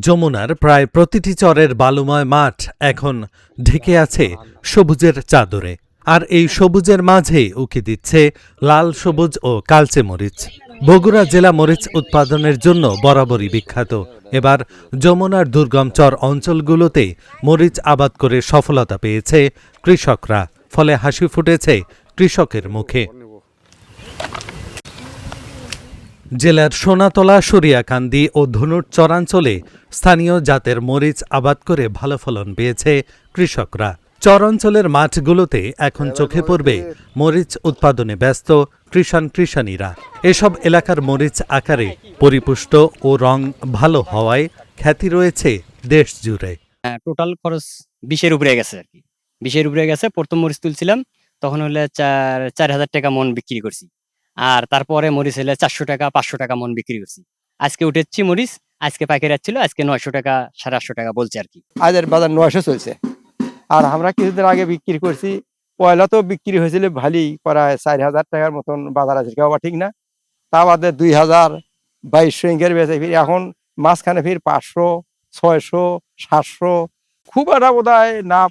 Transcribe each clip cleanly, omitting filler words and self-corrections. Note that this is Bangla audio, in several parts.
যমুনার প্রায় প্রতিটি চরের বালুময় মাঠ এখন ঢেকে আছে সবুজের চাদরে। আর এই সবুজের মাঝে উকি দিচ্ছে লাল সবুজ ও কালচে মরিচ। বগুড়া জেলা মরিচ উৎপাদনের জন্য বরাবরই বিখ্যাত। এবার যমুনার দুর্গম চর অঞ্চলগুলোতে মরিচ আবাদ করে সফলতা পেয়েছে কৃষকরা, ফলে হাসি ফুটেছে কৃষকের মুখে। জেলার সোনাতলা, সরিয়াকান্দি ও ধুনুট চরাঞ্চলে স্থানীয় জাতের মরিচ আবাদ করে ভালো ফলন পেয়েছে কৃষকরা। চরাঞ্চলের মাঠগুলোতে এখন চোখে পড়বে মরিচ উৎপাদনে ব্যস্ত কৃষাণীরা। এসব এলাকার মরিচ আকারে পরিপুষ্ট ও রং ভালো হওয়ায় খ্যাতি রয়েছে দেশ জুড়ে। টোটাল খরচ 20-এর উপরে গেছে আর কি। 20-এর উপরে গেছে। প্রথম মরিচ তুলছিলাম তখন হলে 4,000 টাকা মন বিক্রি করছি। আর তারপরে মরিচ হলে 400 টাকা 500 টাকা মন বিক্রি করছি। আজকে উঠেছি মরিচ, আজকে পাইকারি ছিল, আজকে 900 টাকা 850 টাকা বলছে আর কি। আজের বাজার 900 চলছে। আর আমরা কিছুদিন আগে বিক্রি করছি, পয়লা তো বিক্রি হয়েছিল ভালোই, প্রায় 4,000 টাকার মতন বাজার আছে, কেউ ঠিক না। তা বাদে 2,000-2200 ইঙ্গের বেঁচে ফির এখন মাঝখানে ফির 500, 600, 700। খুব একটা বোধহয় না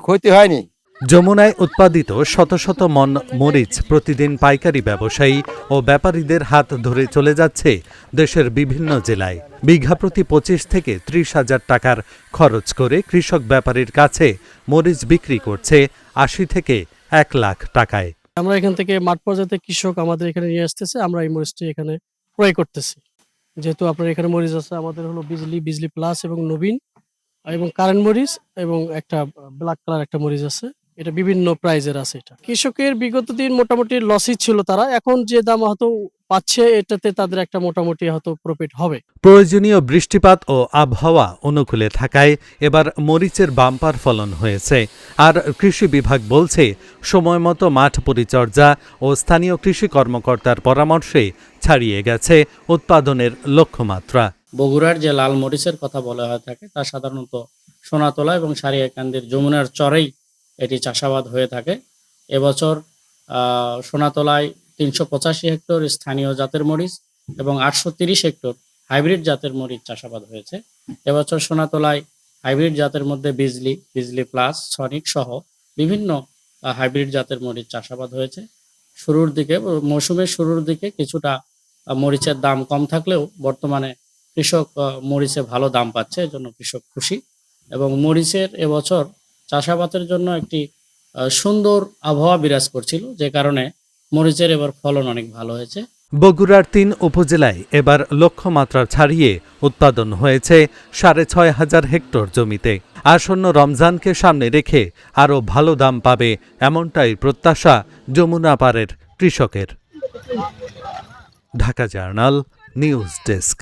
ক্ষতি হয়নি। যমুনায় উৎপাদিত শত শত মন মরিচ প্রতিদিন পাইকারি ব্যবসায়ী ও ব্যাপারীদের হাত ধরে চলে যাচ্ছে দেশের বিভিন্ন জেলায়। বিঘা প্রতি 25 থেকে 30,000 টাকার খরচ করে কৃষক ব্যাপারীর কাছে মরিচ বিক্রি করছে 80 থেকে 1 লাখ টাকায়। আমরা এখান থেকে মাঠ পর্যায়ে কৃষক আমাদের এখানে নিয়ে আসতেছে, আমরা এই মরিচটি এখানে ক্রয় করতেছি। যেহেতু আপনার এখানে মরিচ আছে, আমাদের হলো বিজলি প্লাস এবং নবীন এবং কারেন্ট মরিচ এবং একটা ব্ল্যাক কালার একটা মরিচ আছে। এটা বিভিন্ন প্রাইজের আছে। এটা কৃষকের বিগত দিন মোটামুটি লসই ছিল, তারা এখন যে দাম হয়তো পাচ্ছে এটাতে তাদের একটা মোটামুটি হয়তো প্রফিট হবে। প্রয়োজনীয় বৃষ্টিপাত ও আবহাওয়া অনুকূলে থাকায় এবার মরিচের বাম্পার ফলন হয়েছে। আর কৃষি বিভাগ বলছে, সময় মতো মাঠ পরিচর্যা ও স্থানীয় কৃষি কর্মকর্তার পরামর্শে ছাড়িয়ে গেছে উৎপাদনের লক্ষ্যমাত্রা। বগুড়ার যে লাল মরিচের কথা বলা হয়ে থাকে তা সাধারণত সোনাতলা এবং সারিয়াকান্দির যমুনার চরেই এটি চাষাবাদ হয়ে থাকে। এবছর সোনাতলায় 385 হেক্টর স্থানীয় জাতের মরিচ এবং 830 হেক্টর হাইব্রিড জাতের মরিচ চাষাবাদ হয়েছে। এবছর সোনাতলায় হাইব্রিড জাতের মধ্যে বিজলি প্লাস, সনিক সহ বিভিন্ন হাইব্রিড জাতের মরিচ চাষাবাদ হয়েছে। মৌসুমের শুরুর দিকে কিছুটা মরিচের দাম কম থাকলেও বর্তমানে কৃষক মরিচে ভালো দাম পাচ্ছে, এজন্য কৃষক খুশি। এবং মরিচের এবছর চাষাবাদের জন্য একটি সুন্দর আবহাওয়া বিরাজ করছিল, যে কারণে মরিচের এবার ফলন অনেক ভালো হয়েছে। বগুড়ার 3 উপজেলায় এবার লক্ষ্যমাত্রা ছাড়িয়ে উৎপাদন হয়েছে 6,500 হেক্টর জমিতে। আসন্ন রমজানকে সামনে রেখে আরও ভালো দাম পাবে, এমনটাই প্রত্যাশা যমুনা পাড়ের কৃষকের। Dhaka journal news desk.